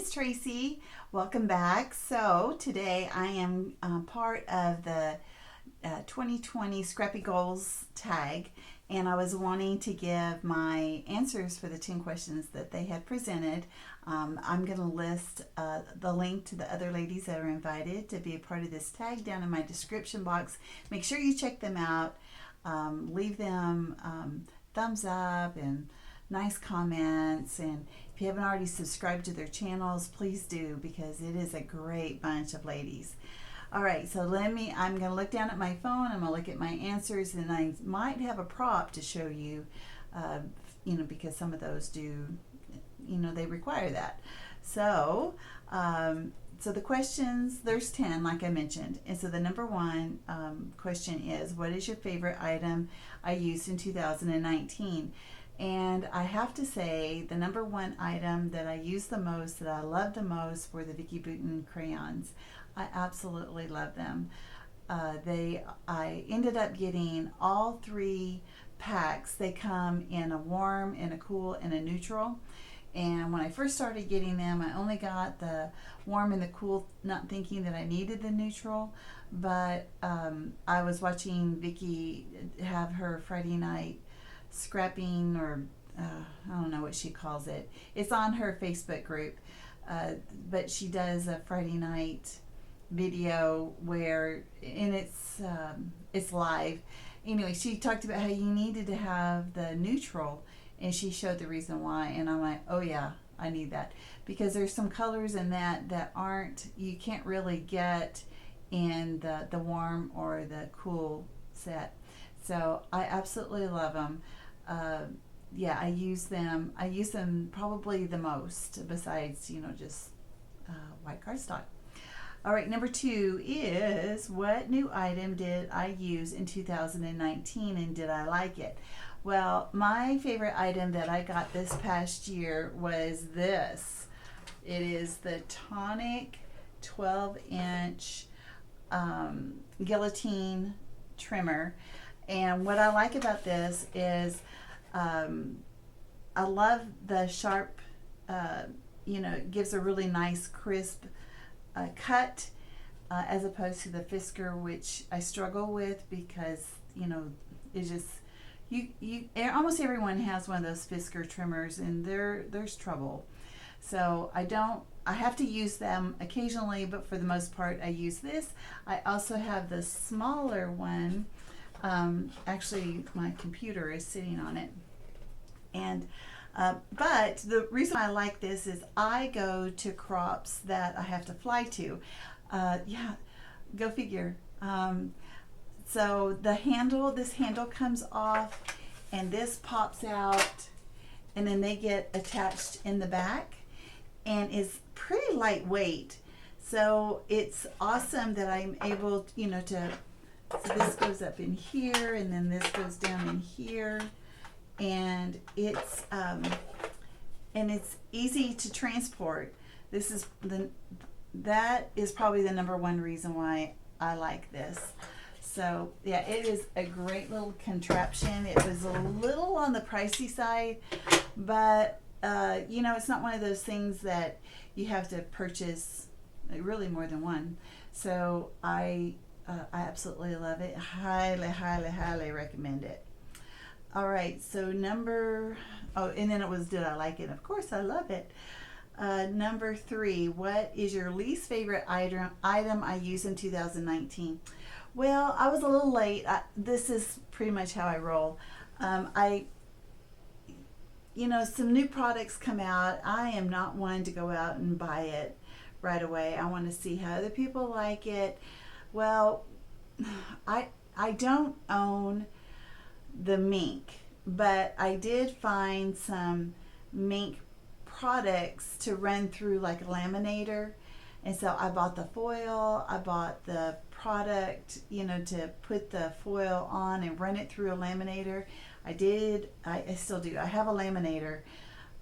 it's Tracy. Welcome back. So today I am part of the 2020 Scrappy Goals tag, and I was wanting to give my answers for the 10 questions that they had presented. I'm going to list the link to the other ladies that are invited to be a part of this tag down in my description box. Make sure you check them out. Leave them thumbs up and nice comments, and if you haven't already subscribed to their channels, please do, because it is a great bunch of ladies. All right, so I'm going to look down at my phone, I'm going to look at my answers, and I might have a prop to show you, because some of those do, they require that. So, so the questions, there's 10, like I mentioned. And so the number one question is, what is your favorite item I used in 2019? And I have to say, the number one item that I used the most, that I loved the most, were the Vicki Boutin crayons. I absolutely love them. I ended up getting all 3 packs. They come in a warm, in a cool, and a neutral. And when I first started getting them, I only got the warm and the cool, not thinking that I needed the neutral. But I was watching Vicki have her Friday night scrapping, or I don't know what she calls it. It's on her Facebook group, but she does a Friday night video where, and it's live. Anyway, she talked about how you needed to have the neutral, and she showed the reason why, and I'm like, oh yeah, I need that, because there's some colors in that you can't really get in the warm or the cool set. So I absolutely love them. Yeah, I use them probably the most, besides just white cardstock. All right, number 2 is, what new item did I use in 2019, and did I like it? Well, my favorite item that I got this past year was this. It is the Tonic 12-inch guillotine trimmer. And what I like about this is I love the sharp, it gives a really nice crisp cut, as opposed to the Fisker, which I struggle with, because it just, almost everyone has one of those Fisker trimmers, and there's trouble. So I have to use them occasionally, but for the most part I use this. I also have the smaller one. Actually, my computer is sitting on it, and but the reason I like this is I go to crops that I have to fly to. Yeah, go figure. So this handle comes off, and this pops out, and then they get attached in the back, and is pretty lightweight. So it's awesome that I'm able, so this goes up in here, and then this goes down in here, and it's easy to transport. That is probably the number one reason why I like this. So yeah, it is a great little contraption. It was a little on the pricey side, but it's not one of those things that you have to purchase really more than one. So I absolutely love it. Highly, highly, highly recommend it. All right, so and then it was, did I like it? Of course, I love it. Number 3, what is your least favorite item I used in 2019? Well, I was a little late. This is pretty much how I roll. Some new products come out. I am not one to go out and buy it right away. I want to see how other people like it. Well, I don't own the mink, but I did find some mink products to run through, like a laminator, and so I bought the foil, I bought the product, to put the foil on and run it through a laminator. I still do. I have a laminator.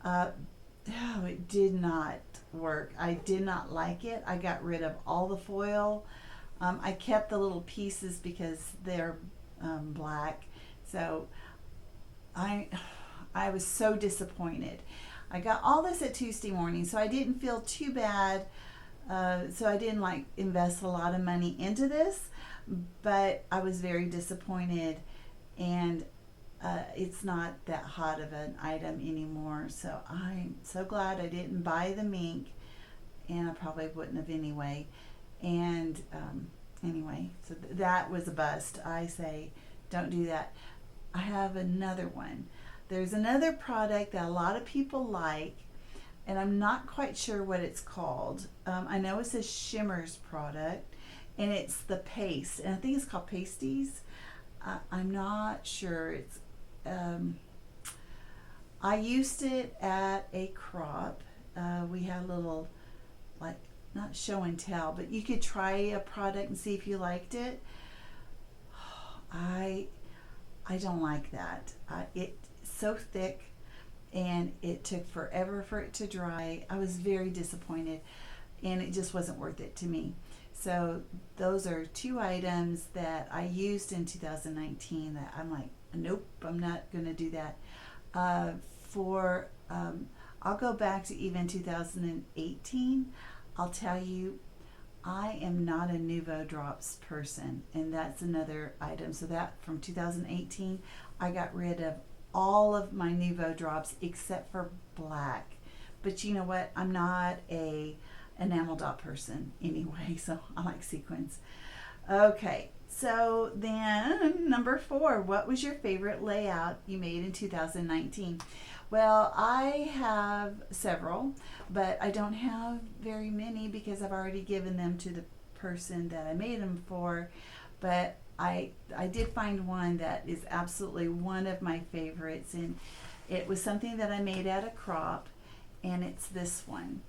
It did not work. I did not like it. I got rid of all the foil. I kept the little pieces because they're black. So I was so disappointed. I got all this at Tuesday morning, so I didn't feel too bad. So I didn't like invest a lot of money into this, but I was very disappointed, and it's not that hot of an item anymore. So I'm so glad I didn't buy the mink, and I probably wouldn't have anyway. And anyway, so that was a bust. I say don't do that. I have another one. There's another product that a lot of people like, and I'm not quite sure what it's called. I know it's a Shimmers product, and it's the paste, and I think it's called Pasties. I'm not sure. It's I used it at a crop. We had a little, like, not show and tell, but you could try a product and see if you liked it. I don't like that. It's so thick, and it took forever for it to dry. I was very disappointed, and it just wasn't worth it to me. So those are two items that I used in 2019 that I'm like, nope, I'm not going to do that. I'll go back to even 2018. I'll tell you, I am not a Nuvo Drops person, and that's another item. So that from 2018, I got rid of all of my Nuvo Drops except for black. But you know what? I'm not a enamel dot person anyway, so I like sequins. Okay, so then number 4, what was your favorite layout you made in 2019? Well, I have several, but I don't have very many because I've already given them to the person that I made them for. But I did find one that is absolutely one of my favorites, and it was something that I made at a crop, and it's this one.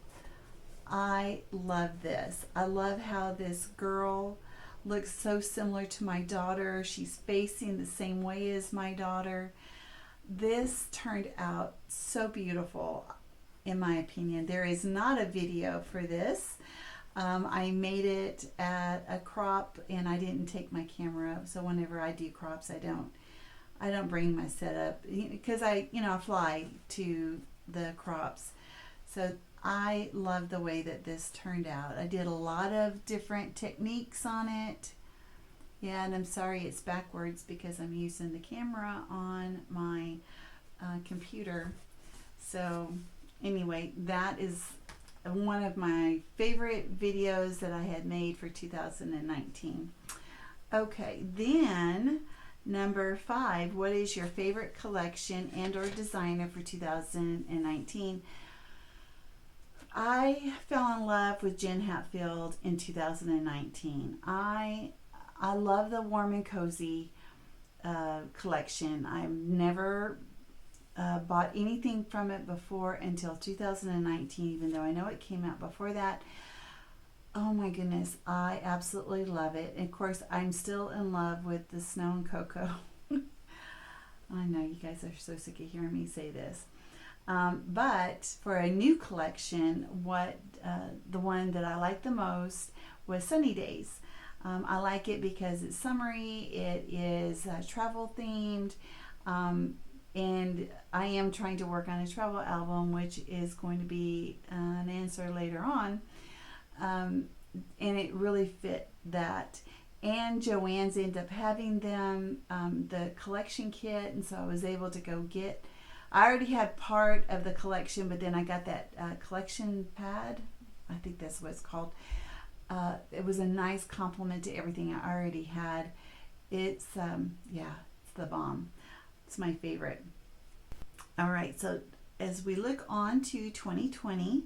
I love this. I love how this girl looks so similar to my daughter. She's facing the same way as my daughter. This turned out so beautiful, in my opinion. There is not a video for this. I made it at a crop, and I didn't take my camera. So whenever I do crops, I don't bring my setup because I fly to the crops. So I love the way that this turned out. I did a lot of different techniques on it. Yeah, and I'm sorry it's backwards because I'm using the camera on my computer. So anyway, that is one of my favorite videos that I had made for 2019. Okay, then number 5, what is your favorite collection and or designer for 2019? I fell in love with Jen Hatfield in 2019. I love the Warm and Cozy collection. I've never bought anything from it before until 2019, even though I know it came out before that. Oh my goodness, I absolutely love it. And of course, I'm still in love with the Snow and Cocoa. I know you guys are so sick of hearing me say this. But for a new collection, the one that I like the most was Sunny Days. I like it because it's summery, it is travel themed, and I am trying to work on a travel album, which is going to be an answer later on, and it really fit that. And Joann's ended up having them, the collection kit, and so I was able to go get, I already had part of the collection, but then I got that collection pad, I think that's what it's called. It was a nice compliment to everything I already had. It's it's the bomb. It's my favorite. All right, so as we look on to 2020,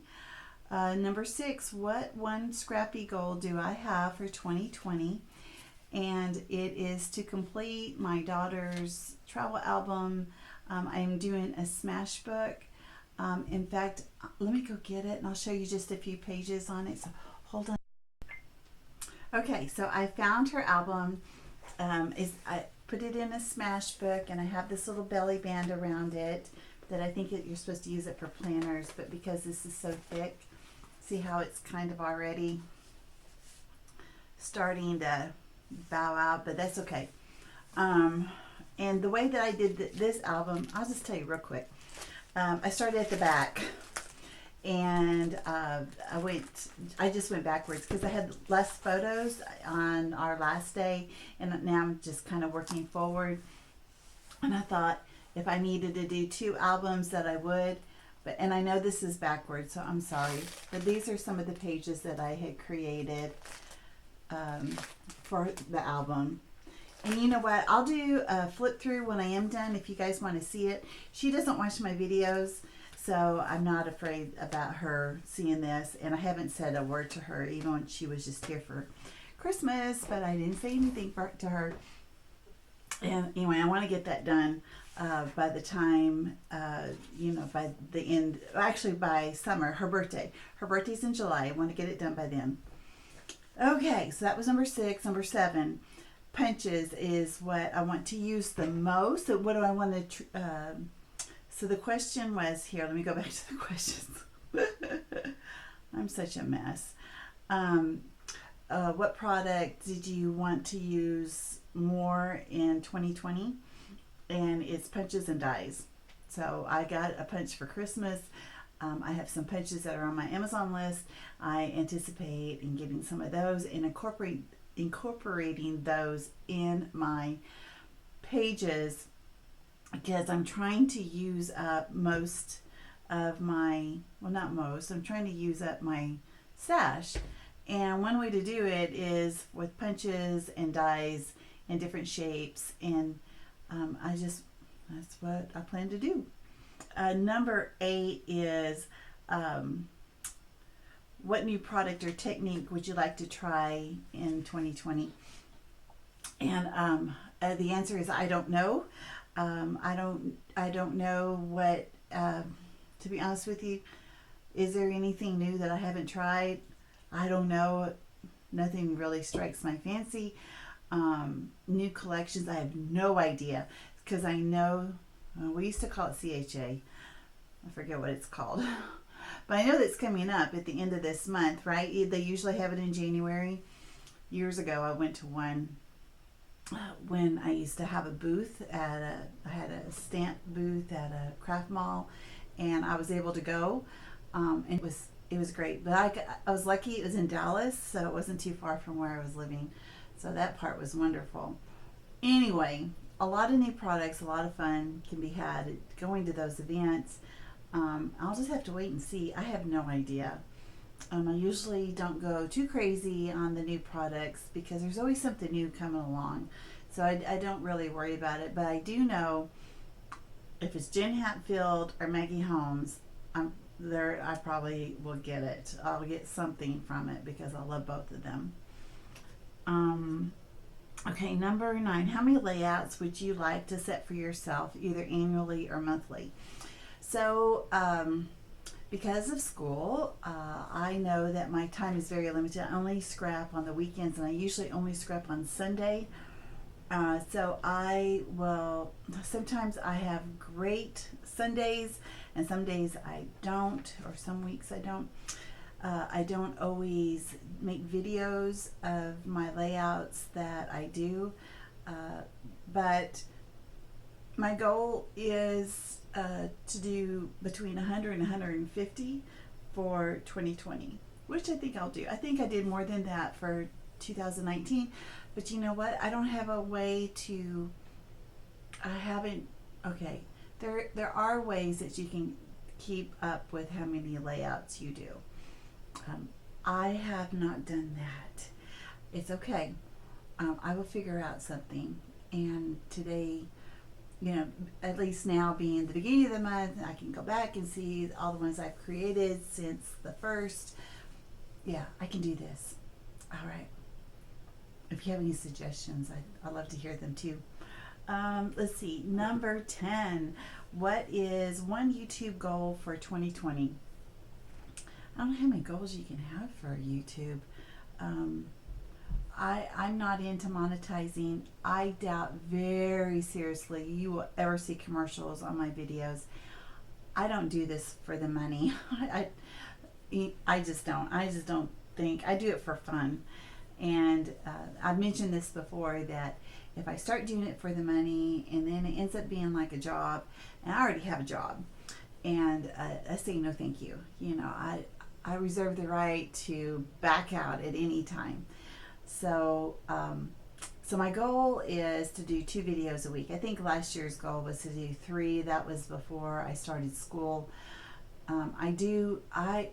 number 6, what one Scrappy goal do I have for 2020? And it is to complete my daughter's travel album. I'm doing a smash book. In fact, let me go get it and I'll show you just a few pages on it. So hold on. Okay, so I found her album. I put it in a smash book, and I have this little belly band around it that I think you're supposed to use it for planners, but because this is so thick, see how it's kind of already starting to bow out, but that's okay. And the way that I did this album, I'll just tell you real quick. I started at the back, and I just went backwards because I had less photos on our last day, and now I'm just kind of working forward. And I thought if I needed to do 2 albums that I would, and I know this is backwards, so I'm sorry, but these are some of the pages that I had created for the album. And you know what? I'll do a flip through when I am done if you guys want to see it. She doesn't watch my videos, so I'm not afraid about her seeing this. And I haven't said a word to her, even when she was just here for Christmas, but I didn't say anything to her. And anyway, I want to get that done by the time, by the end, actually by summer, her birthday. Her birthday's in July. I want to get it done by then. Okay, so that was number 6. Number 7. Punches is what I want to use the most. So what do I want to so the question was here, let me go back to the questions. I'm such a mess. What product did you want to use more in 2020? And it's punches and dies. So I got a punch for Christmas. I have some punches that are on my Amazon list. I anticipate in getting some of those and incorporating those in my pages because I'm trying to use up most of my, well, not most, I'm trying to use up my stash. And one way to do it is with punches and dies in different shapes. And that's what I plan to do. Number 8 is what new product or technique would you like to try in 2020? And the answer is I don't know. I don't know what. To be honest with you, is there anything new that I haven't tried? I don't know. Nothing really strikes my fancy. New collections, I have no idea because I know we used to call it CHA. I forget what it's called. But I know that's coming up at the end of this month, right? They usually have it in January. Years ago, I went to one when I used to have a booth I had a stamp booth at a craft mall, and I was able to go. And it was great. But I was lucky it was in Dallas, so it wasn't too far from where I was living. So that part was wonderful. Anyway, a lot of new products, a lot of fun can be had going to those events. I'll just have to wait and see. I have no idea. I usually don't go too crazy on the new products because there's always something new coming along. So I don't really worry about it. But I do know if it's Jen Hatfield or Maggie Holmes, I probably will get it. I'll get something from it because I love both of them. Okay, number 9. How many layouts would you like to set for yourself, either annually or monthly? So, because of school, I know that my time is very limited. I only scrap on the weekends, and I usually only scrap on Sunday. So sometimes I have great Sundays, and some days I don't, or some weeks I don't. I don't always make videos of my layouts that I do, but my goal is to do between 100 and 150 for 2020, which I think I'll do. I think I did more than that for 2019, but you know what? I don't have a way to, there are ways that you can keep up with how many layouts you do. I have not done that. It's okay. I will figure out something. And today, at least now being the beginning of the month, I can go back and see all the ones I've created since the first. Yeah, I can do this. All right. If you have any suggestions, I'd love to hear them too. Let's see. Number 10. What is one YouTube goal for 2020? I don't know how many goals you can have for YouTube. I'm not into monetizing. I doubt very seriously you will ever see commercials on my videos. I don't do this for the money. I just don't. I just don't think. I do it for fun. And I've mentioned this before that if I start doing it for the money and then it ends up being like a job, and I already have a job, and I say no thank you. You know, I reserve the right to back out at any time. So so my goal is to do 2 videos a week. I think last year's goal was to do 3. That was before I started school.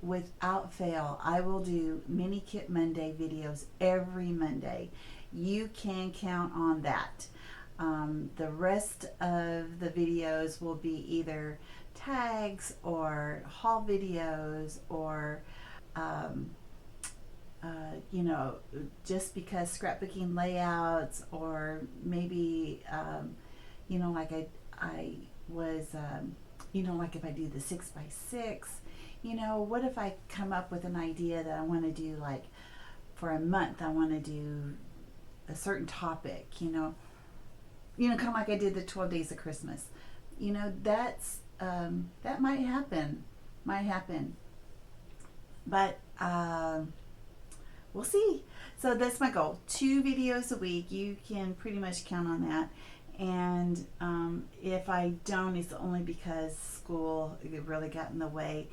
Without fail, I will do Mini Kit Monday videos every Monday. You can count on that. The rest of the videos will be either tags or haul videos or, you know, just because scrapbooking layouts, or maybe, you know, like I was, you know, like if I do the 6x6, you know, what if I come up with an idea that I want to do, like for a month, I want to do a certain topic, you know, kind of like I did the 12 Days of Christmas. You know, that's, that might happen, but, we'll see. So that's my goal, 2 videos a week. You can pretty much count on that. And if I don't, it's only because school really got in the way.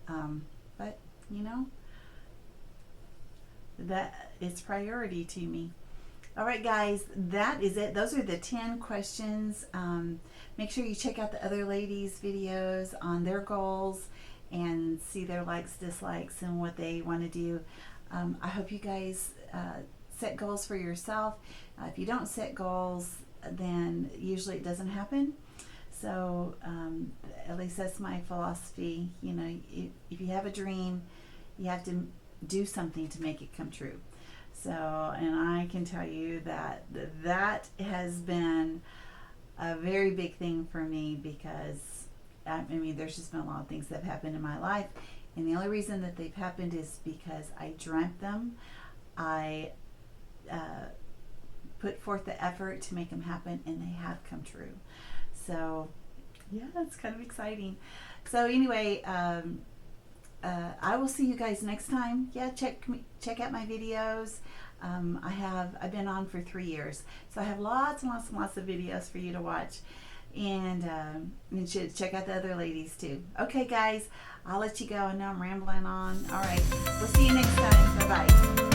But, you know, that it's priority to me. All right, guys, that is it. Those are the 10 questions. Make sure you check out the other ladies' videos on their goals and see their likes, dislikes, and what they want to do. I hope you guys set goals for yourself. If you don't set goals, then usually it doesn't happen. So at least that's my philosophy. You know, if you have a dream, you have to do something to make it come true. So, and I can tell you that that has been a very big thing for me, because I mean, there's just been a lot of things that have happened in my life, and the only reason that they've happened is because I dreamt them. I put forth the effort to make them happen, and they have come true. So yeah, it's kind of exciting. So anyway, I will see you guys next time. Yeah, check out my videos. I've been on for 3 years, so I have lots and lots and lots of videos for you to watch, and you should check out the other ladies too. Okay, guys, I'll let you go. I know I'm rambling on. All right, we'll see you next time. Bye bye.